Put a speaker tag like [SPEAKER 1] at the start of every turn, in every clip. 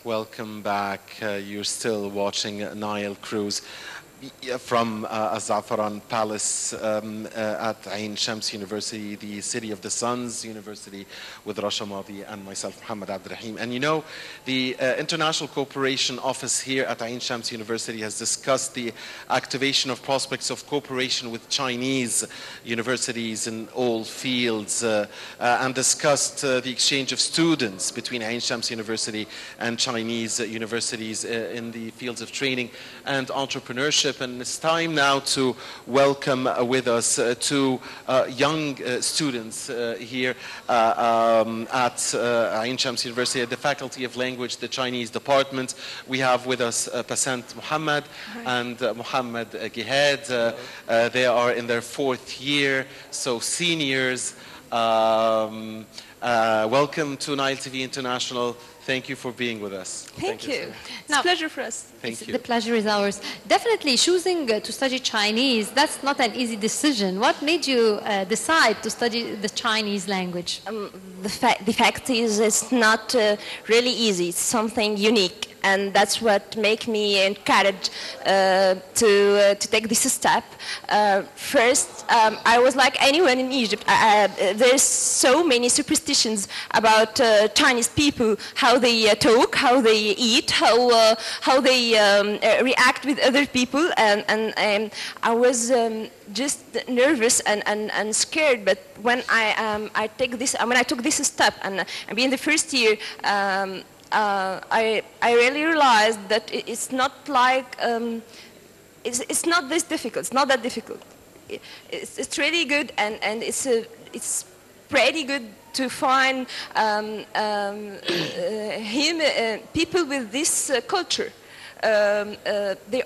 [SPEAKER 1] Welcome back. You're still watching Nile Cruise from Azzafaran Palace at Ain Shams University, the City of the Suns University, with Rasha Madi and myself, Muhammad Abdurrahim. And you know, the International Cooperation Office here at Ain Shams University has discussed the activation of prospects of cooperation with Chinese universities in all fields and discussed the exchange of students between Ain Shams University and Chinese universities in the fields of training and entrepreneurship. And it's time now to welcome with us two young students here at Ain Shams University at the Faculty of Language, the Chinese Department. We have with us Pasant Muhammad and Muhammad Gihed. They are in their 4th year, so seniors. Welcome to Nile TV International. Thank you for being with us.
[SPEAKER 2] Thank you. It's a pleasure for us.
[SPEAKER 1] Thank you.
[SPEAKER 3] The pleasure is ours. Definitely choosing to study Chinese, that's not an easy decision. What made you decide to study the Chinese language?
[SPEAKER 2] The fact is it's not really easy. It's something unique. And that's what made me encouraged to take this step. First, I was like anyone in Egypt. There's so many superstitions about Chinese people, how they talk, how they eat, how they react with other people. And I was just nervous and scared. But when I took this step and being the first year, I really realized that it's not like it's not this difficult. It's not that difficult. It's really good, and it's pretty good to find people with this culture. They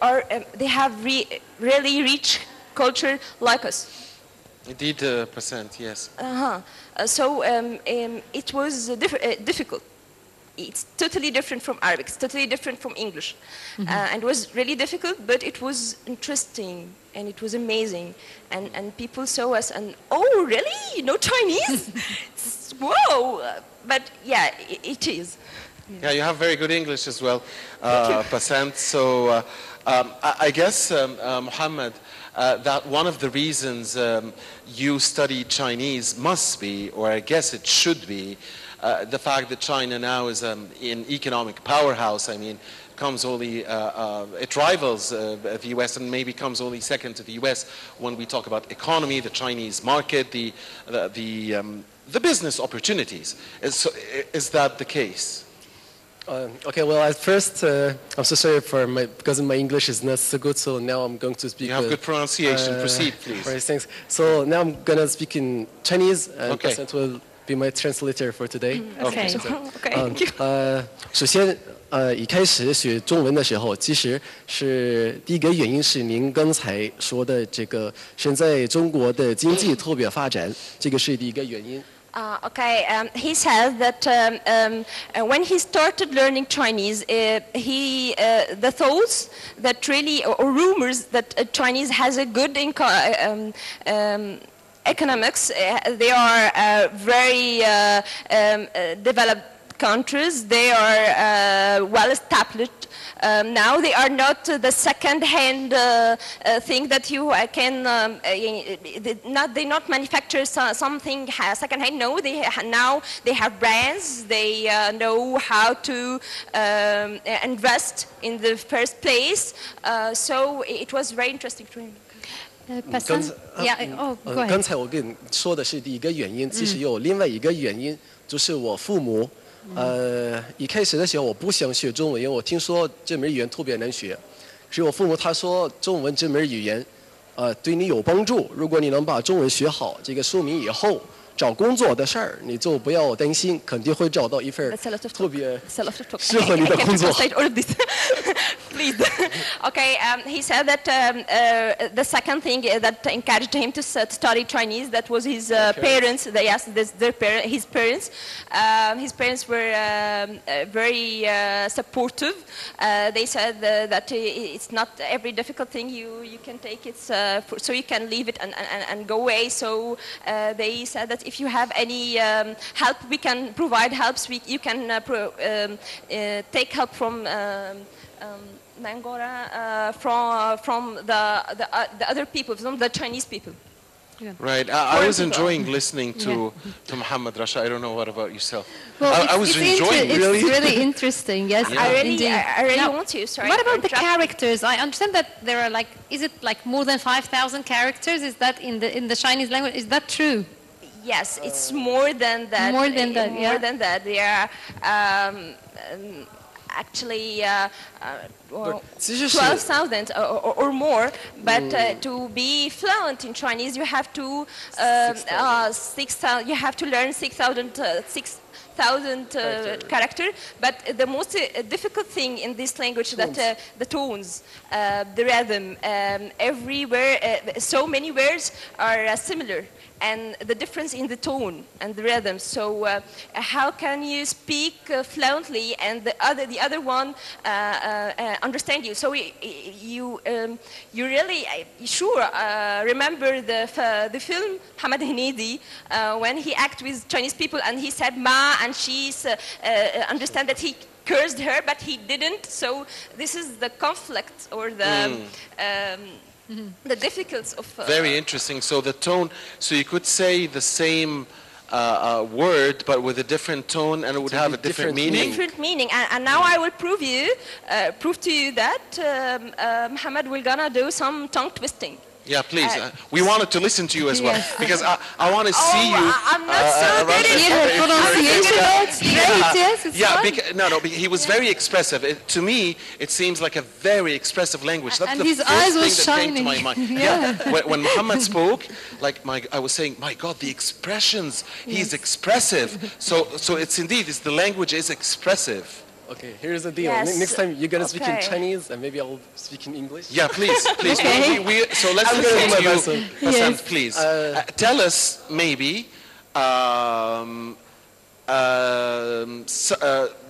[SPEAKER 2] have really rich culture like us.
[SPEAKER 1] Indeed, Pasant, yes.
[SPEAKER 2] So it was difficult. It's totally different from Arabic. It's totally different from English. And it was really difficult, but it was interesting and it was amazing. And people saw us and, oh, really? You know Chinese? Whoa! But yeah, it is.
[SPEAKER 1] Yeah, you have very good English as well, Pasant. So I guess, Muhammad, that one of the reasons you study Chinese must be, or I guess it should be, the fact that China now is an economic powerhouse. I mean, comes only, it rivals the US and maybe comes only second to the US when we talk about economy, the Chinese market, the business opportunities. Is that the case?
[SPEAKER 4] Okay, well, at first, I'm so sorry because my English is not so good, so now I'm going to speak.
[SPEAKER 1] You have good pronunciation. Proceed, please.
[SPEAKER 4] Right, thanks. So now I'm going to speak in Chinese, and
[SPEAKER 1] Okay.
[SPEAKER 4] Pasant will be my translator for today.
[SPEAKER 2] Okay. Okay. Thank you.
[SPEAKER 4] 首先，一开始学中文的时候，其实是第一个原因是您刚才说的这个，现在中国的经济特别发展，这个是第一个原因。
[SPEAKER 2] He says that when he started learning Chinese, the thoughts that really, or rumors that Chinese has a good economics, they are very developed countries, they are well established. Now they are not the second-hand thing that you can. They not manufacture something second-hand. No, now they have brands. They know how to invest in the first place. So it was very interesting to him.
[SPEAKER 4] 刚才我跟你说的是第一个原因，其实有另外一个原因，就是我父母。一开始的时候我不想学中文，因为我听说这门语言特别难学。可是我父母他说中文这门语言，对你有帮助。如果你能把中文学好，这个说明以后找工作的事儿，你就不要担心，肯定会找到一份特别适合你的工作。
[SPEAKER 2] Please. Okay, he said that the second thing that encouraged him to study Chinese, that was his parents. His parents. His parents were very supportive. They said that it's not every difficult thing you can take it, so you can leave it and go away. So they said that if you have any help, we can provide helps. You can take help from Nangora, from the other people, from the Chinese people.
[SPEAKER 1] Right. I was enjoying listening to Muhammad Rasha. I don't know what about yourself.
[SPEAKER 3] Well,
[SPEAKER 1] I was enjoying
[SPEAKER 3] it's
[SPEAKER 1] really.
[SPEAKER 3] really interesting. Yes, indeed.
[SPEAKER 2] I really
[SPEAKER 3] Now,
[SPEAKER 2] want to. Sorry.
[SPEAKER 3] what about the characters? I understand that there are like, is it like more than 5,000 characters? Is that in the Chinese language? Is that true?
[SPEAKER 2] Yes, it's more than that.
[SPEAKER 3] More than that,
[SPEAKER 2] More
[SPEAKER 3] yeah.
[SPEAKER 2] than that. They are actually well,
[SPEAKER 4] 其实是
[SPEAKER 2] 12,000 or more. But to be fluent in Chinese, you have to 6,000. You have to learn 6,000 character. But the most difficult thing in this language that the tones, the rhythm, everywhere. So many words are similar. And the difference in the tone and the rhythm. So how can you speak fluently and the other one understand you? So you really sure remember the film Hamad Hneidi when he acted with Chinese people and he said ma and she understand that he cursed her but he didn't. So this is the conflict or the. The difficulties of...
[SPEAKER 1] Very interesting. So the tone, so you could say the same word, but with a different tone, and it would have a different meaning.
[SPEAKER 2] Different meaning. And now I will prove to you that Muhammad will gonna do some tongue twisting.
[SPEAKER 1] Yeah, please. We wanted to listen to you as well,
[SPEAKER 3] Yes.
[SPEAKER 1] because I want to see you.
[SPEAKER 2] I'm not so good at
[SPEAKER 3] Yeah, pronunciation, it's great, yes, it's
[SPEAKER 1] Yeah,
[SPEAKER 3] fun.
[SPEAKER 1] he was very expressive. To me, it seems like a very expressive language. That's
[SPEAKER 3] And
[SPEAKER 1] the
[SPEAKER 3] his
[SPEAKER 1] first
[SPEAKER 3] eyes
[SPEAKER 1] thing
[SPEAKER 3] was
[SPEAKER 1] that came to my
[SPEAKER 3] shining.
[SPEAKER 1] mind.
[SPEAKER 3] Yeah.
[SPEAKER 1] When Muhammad spoke, I was saying, my God, the expressions. He's expressive. So it's indeed, the language is expressive.
[SPEAKER 4] Okay, here's the deal.
[SPEAKER 2] Yes.
[SPEAKER 4] Next time you're gonna speak in
[SPEAKER 2] Okay.
[SPEAKER 4] Chinese, and maybe I'll speak in English.
[SPEAKER 1] Yeah, please.
[SPEAKER 3] Okay.
[SPEAKER 1] So let's
[SPEAKER 4] I'm gonna
[SPEAKER 1] listen
[SPEAKER 4] do
[SPEAKER 1] to
[SPEAKER 4] my
[SPEAKER 1] you.
[SPEAKER 4] best.
[SPEAKER 1] Hassan,
[SPEAKER 3] Yes.
[SPEAKER 1] please. Tell us maybe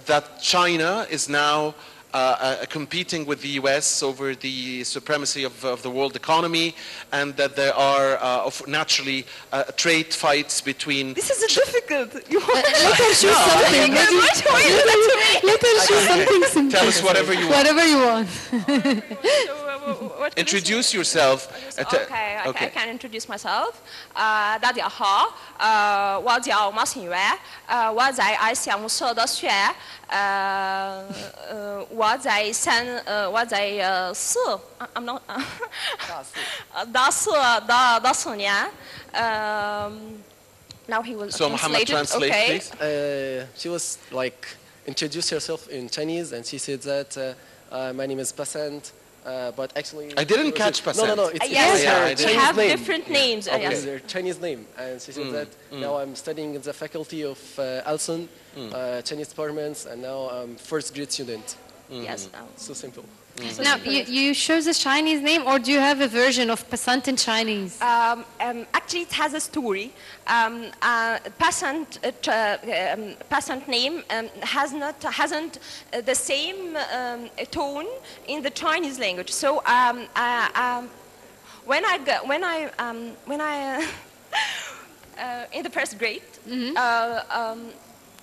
[SPEAKER 1] that China is now competing with the US over the supremacy of the world economy, and that there are naturally trade fights between.
[SPEAKER 2] This is difficult. You want
[SPEAKER 3] Let her choose something. Let her choose something simple.
[SPEAKER 1] Tell us whatever you want.
[SPEAKER 3] Whatever you want.
[SPEAKER 1] Introduce yourself.
[SPEAKER 2] Okay, I can introduce myself. 大家好，我叫马新元，我在爱项目社的学，我在I'm not 大四年，now he will
[SPEAKER 1] So Muhammad, translate,
[SPEAKER 2] okay.
[SPEAKER 1] please.
[SPEAKER 4] She was like introduced herself in Chinese, and she said that my name is Basant, but actually
[SPEAKER 1] I didn't catch
[SPEAKER 4] No,
[SPEAKER 1] Basant.
[SPEAKER 4] it's
[SPEAKER 2] Yes,
[SPEAKER 1] Yeah, I
[SPEAKER 4] her
[SPEAKER 1] did.
[SPEAKER 2] we
[SPEAKER 4] Chinese
[SPEAKER 2] have
[SPEAKER 4] name.
[SPEAKER 2] different names.
[SPEAKER 4] Okay,
[SPEAKER 2] Yes.
[SPEAKER 4] their Chinese name, and she said that now I'm studying in the faculty of Alson, Chinese departments, and now I'm first grade student.
[SPEAKER 2] Yes.
[SPEAKER 4] So simple.
[SPEAKER 3] Now, you chose a Chinese name, or do you have a version of Passant in Chinese?
[SPEAKER 2] Actually, it has a story. Passant name hasn't the same tone in the Chinese language. So when I in the first grade,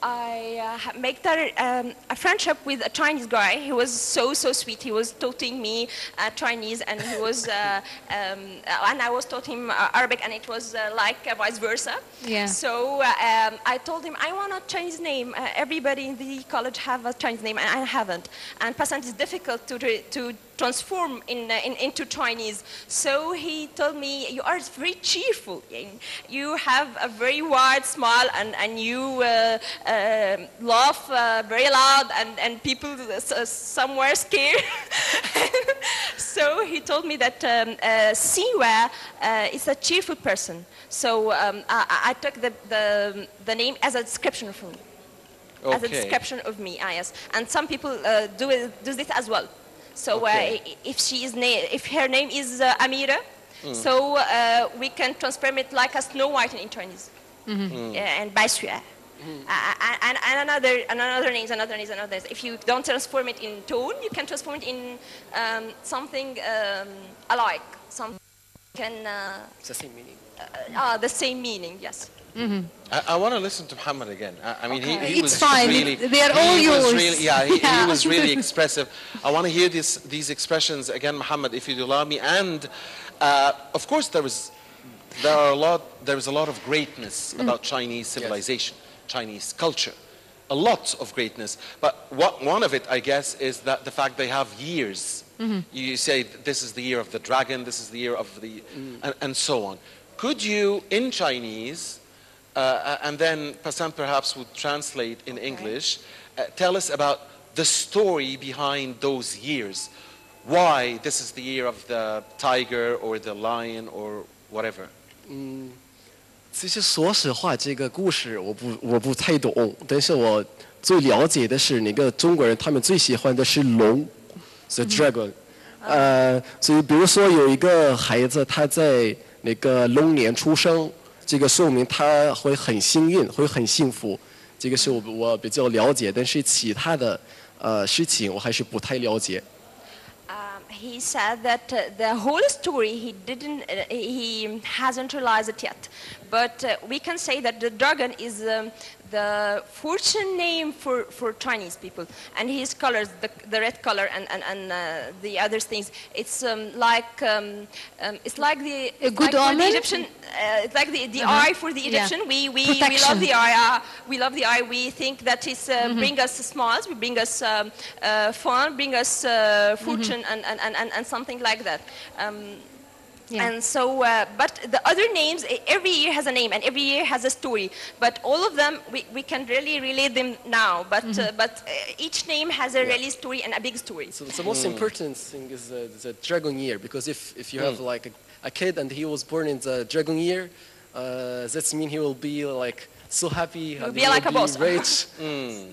[SPEAKER 2] I make a friendship with a Chinese guy. He was so sweet. He was teaching me Chinese, and he was and I was taught him Arabic, and it was like vice versa.
[SPEAKER 3] Yeah.
[SPEAKER 2] So I told him I want a Chinese name. Everybody in the college have a Chinese name, and I haven't. And Passant is difficult to transform into Chinese. So he told me, you are very cheerful. You have a very wide smile, and you laugh very loud, and people somewhere scared. So he told me that Siwa is a cheerful person. So I took the name as a description of me. As a description of me, yes. And some people do this as well. So if her name is Amira, so we can transform it like a Snow White in Chinese, and Baisua, and another names. If you don't transform it in tone, you can transform it in something alike. Some can
[SPEAKER 4] It's the same meaning.
[SPEAKER 2] the same meaning. Yes.
[SPEAKER 1] I want to listen to Muhammad again. I mean, he
[SPEAKER 3] It's
[SPEAKER 1] was
[SPEAKER 3] fine.
[SPEAKER 1] really.
[SPEAKER 3] They are all
[SPEAKER 1] he was
[SPEAKER 3] yours.
[SPEAKER 1] Really, yeah, he
[SPEAKER 3] Yeah.
[SPEAKER 1] was really expressive. I want to hear these expressions again, Muhammad, if you'd allow me. And of course, there is a lot of greatness about Chinese civilization, Chinese culture, a lot of greatness. But one of it, I guess, is that the fact they have years. You say this is the year of the dragon, this is the year of the, and so on. Could you, in Chinese, and then Passan perhaps would translate in English, tell us about the story behind those years? Why this is the year of the tiger or the lion or whatever?
[SPEAKER 4] 其实说实话，这个故事我不太懂，但是我最了解的是那个中国人他们最喜欢的是龙，the dragon。所以比如说有一个孩子他在那个龙年出生，这个说明他会很幸运，会很幸福。这个是我比较了解，但是其他的事情我还是不太了解。
[SPEAKER 2] He said that the whole story he hasn't realized it yet, but we can say that the dragon is the fortune name for Chinese people, and his colors, the red color and the other things, it's like the
[SPEAKER 3] good omen?
[SPEAKER 2] the Egyptian, it's like the eye for the Egyptian.
[SPEAKER 3] Yeah.
[SPEAKER 2] We
[SPEAKER 3] Protection.
[SPEAKER 2] love the eye. We love the eye. We think that it's bring us smiles, we bring us fun, bring us fortune and something like that.
[SPEAKER 3] Yeah.
[SPEAKER 2] And so, but the other names, every year has a name and every year has a story. But all of them, we can really relate them now. But each name has a really story and a big story.
[SPEAKER 4] So the most important thing is the dragon year, because if you have like a kid and he was born in the dragon year, that means he will be like so happy.
[SPEAKER 2] He'll be like a boss.
[SPEAKER 4] Rich.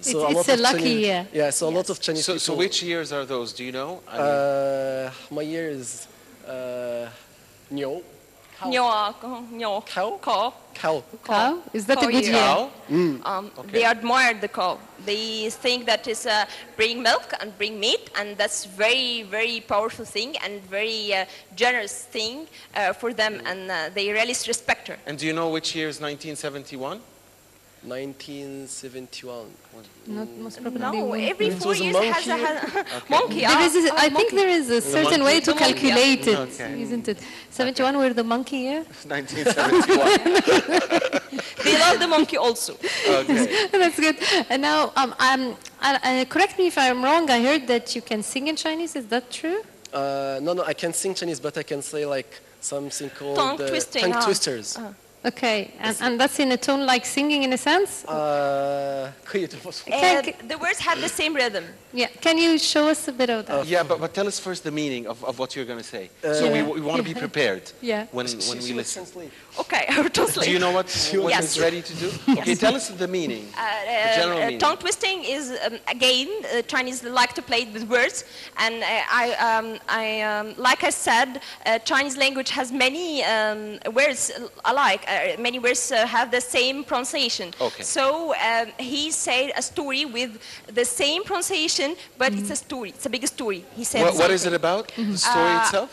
[SPEAKER 4] So
[SPEAKER 3] It's a lucky year.
[SPEAKER 4] Yeah, so a lot of Chinese people.
[SPEAKER 1] So which years are those? Do you know? I mean,
[SPEAKER 4] My year is 牛
[SPEAKER 2] Cow.
[SPEAKER 4] cow.
[SPEAKER 3] Cow? Is that
[SPEAKER 2] Cow
[SPEAKER 3] a good
[SPEAKER 2] year.
[SPEAKER 3] year?
[SPEAKER 1] cow?
[SPEAKER 2] They admire the cow. They think that it's bring milk and bring meat, and that's very, very powerful thing and very generous thing for them, and they really respect her.
[SPEAKER 1] And do you know which year is 1971?
[SPEAKER 4] 1971.
[SPEAKER 3] Not most probably.
[SPEAKER 2] No,
[SPEAKER 3] won't
[SPEAKER 2] every
[SPEAKER 3] be.
[SPEAKER 2] 4
[SPEAKER 4] was a
[SPEAKER 2] years has a monkey.
[SPEAKER 3] There is I think there is a certain way to
[SPEAKER 2] The monkey, yeah.
[SPEAKER 3] calculate it,
[SPEAKER 1] Okay.
[SPEAKER 3] isn't it? 71 were the monkey year?
[SPEAKER 1] 1971.
[SPEAKER 2] They love the monkey also.
[SPEAKER 1] Okay.
[SPEAKER 3] That's good. And now, correct me if I'm wrong, I heard that you can sing in Chinese, is that true?
[SPEAKER 4] No, I can't sing Chinese, but I can say like something called
[SPEAKER 2] Tongue twisting,
[SPEAKER 4] tongue
[SPEAKER 2] huh?
[SPEAKER 4] twisters.
[SPEAKER 3] Okay, and that's in a tone like singing in a sense?
[SPEAKER 4] 可以这么说。
[SPEAKER 2] And the words have the same rhythm.
[SPEAKER 3] Yeah, can you show us a bit of that?
[SPEAKER 1] Yeah, but tell us first the meaning of what you're going to say. So
[SPEAKER 3] Yeah.
[SPEAKER 1] we want to be prepared
[SPEAKER 3] Yeah.
[SPEAKER 1] when we listen.
[SPEAKER 2] Okay, I will translate.
[SPEAKER 1] Do you know what
[SPEAKER 2] Yes.
[SPEAKER 1] is ready to do? Okay, tell us the meaning. The general meaning.
[SPEAKER 2] Tongue twisting is again Chinese like to play with words, and like I said, Chinese language has many words alike. Many words have the same pronunciation.
[SPEAKER 1] Okay.
[SPEAKER 2] So he said a story with the same pronunciation, but it's a story. It's a big story. He said.
[SPEAKER 1] What is it
[SPEAKER 2] something.
[SPEAKER 1] about? The story itself?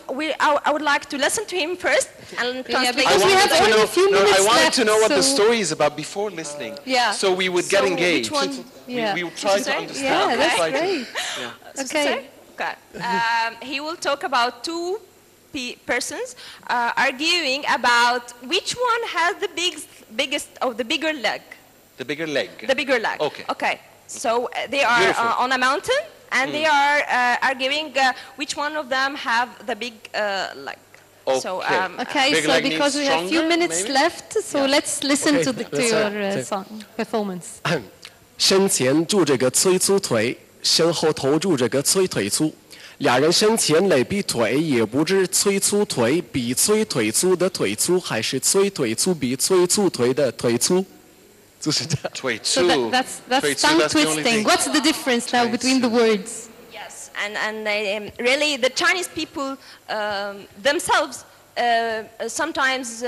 [SPEAKER 2] I would like to listen to him first and translate.
[SPEAKER 3] because we have only a few minutes
[SPEAKER 1] I wanted
[SPEAKER 3] left,
[SPEAKER 1] to know what the
[SPEAKER 3] so-
[SPEAKER 1] story is about before listening.
[SPEAKER 2] Yeah.
[SPEAKER 1] So we would get
[SPEAKER 2] So
[SPEAKER 1] engaged.
[SPEAKER 2] which one?
[SPEAKER 3] Yeah.
[SPEAKER 1] We would try to
[SPEAKER 2] Sorry?
[SPEAKER 1] understand.
[SPEAKER 3] Yeah,
[SPEAKER 1] We'll
[SPEAKER 3] that's
[SPEAKER 1] try to-
[SPEAKER 3] great.
[SPEAKER 1] yeah.
[SPEAKER 3] Okay.
[SPEAKER 2] Okay. He will talk about two persons arguing about which one has the biggest or the bigger leg.
[SPEAKER 1] The bigger leg.
[SPEAKER 2] The bigger leg.
[SPEAKER 1] Okay.
[SPEAKER 2] Okay. So they are
[SPEAKER 1] Beautiful.
[SPEAKER 2] on a mountain, and they are arguing which one of them have the big leg. So
[SPEAKER 1] Okay.
[SPEAKER 3] Okay,
[SPEAKER 1] Big
[SPEAKER 3] so
[SPEAKER 1] leg
[SPEAKER 3] because
[SPEAKER 1] means
[SPEAKER 3] we have few
[SPEAKER 1] stronger,
[SPEAKER 3] minutes
[SPEAKER 1] maybe?
[SPEAKER 3] left, so let's listen
[SPEAKER 4] Okay,
[SPEAKER 3] to
[SPEAKER 4] let's
[SPEAKER 3] your
[SPEAKER 4] take-
[SPEAKER 3] song performance.
[SPEAKER 4] 身前住着个催粗腿，身后头住着个催腿粗。俩人身前垒比腿，也不知催粗腿比催腿粗的腿粗，还是催腿粗比催粗腿的腿粗。就是这样。
[SPEAKER 1] Twei
[SPEAKER 3] So
[SPEAKER 1] tsu.
[SPEAKER 3] that's
[SPEAKER 1] Twei tsu,
[SPEAKER 3] tongue
[SPEAKER 1] that's the only
[SPEAKER 3] twisting.
[SPEAKER 1] thing.
[SPEAKER 3] What's the difference now between the words?
[SPEAKER 2] Yes, and really the Chinese people themselves sometimes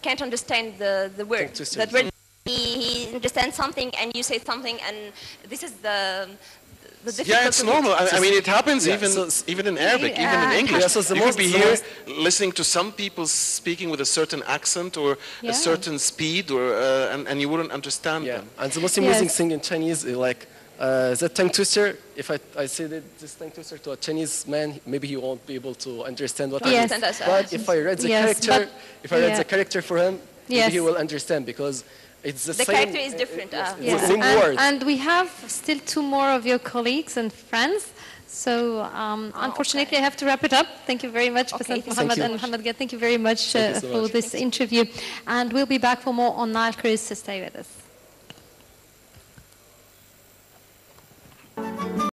[SPEAKER 2] can't understand the word.
[SPEAKER 4] Tongue twisters.
[SPEAKER 2] That when he understands something and you say something, and this is
[SPEAKER 1] Yeah, it's normal. I mean, it happens
[SPEAKER 4] Yeah,
[SPEAKER 1] even
[SPEAKER 4] so-
[SPEAKER 1] even in Arabic, even in
[SPEAKER 3] Yeah.
[SPEAKER 1] English.
[SPEAKER 4] Yeah, so the
[SPEAKER 1] You could
[SPEAKER 4] most-
[SPEAKER 1] be
[SPEAKER 4] the
[SPEAKER 1] here
[SPEAKER 4] most-
[SPEAKER 1] listening to some people speaking with a certain accent or
[SPEAKER 3] Yeah.
[SPEAKER 1] a certain speed, or and you wouldn't understand
[SPEAKER 4] Yeah,
[SPEAKER 1] them.
[SPEAKER 4] and the most amusing
[SPEAKER 3] Yes.
[SPEAKER 4] thing in Chinese is like the tongue twister. If I say this tongue twister to a Chinese man, maybe he won't be able to understand what I
[SPEAKER 3] Yes.
[SPEAKER 4] mean.
[SPEAKER 2] Understand us.
[SPEAKER 4] But if I read the
[SPEAKER 3] Yes,
[SPEAKER 4] character,
[SPEAKER 3] but-
[SPEAKER 4] if I read
[SPEAKER 3] yeah.
[SPEAKER 4] the character for him, maybe
[SPEAKER 3] Yes.
[SPEAKER 4] he will understand because it's the
[SPEAKER 2] The
[SPEAKER 4] same.
[SPEAKER 2] character is different.
[SPEAKER 4] Yes, it's
[SPEAKER 3] Yeah.
[SPEAKER 4] the same word.
[SPEAKER 3] And we have still two more of your colleagues and friends. So unfortunately, I have to wrap it up. Thank you very much,
[SPEAKER 2] Okay,
[SPEAKER 3] President
[SPEAKER 2] thank
[SPEAKER 3] Mohammed
[SPEAKER 4] you.
[SPEAKER 3] and Mohammed Gad. Thank you very much
[SPEAKER 4] Thank you so
[SPEAKER 3] for
[SPEAKER 4] much.
[SPEAKER 3] this interview. And we'll be back for more on Nile Cruise, so stay with us.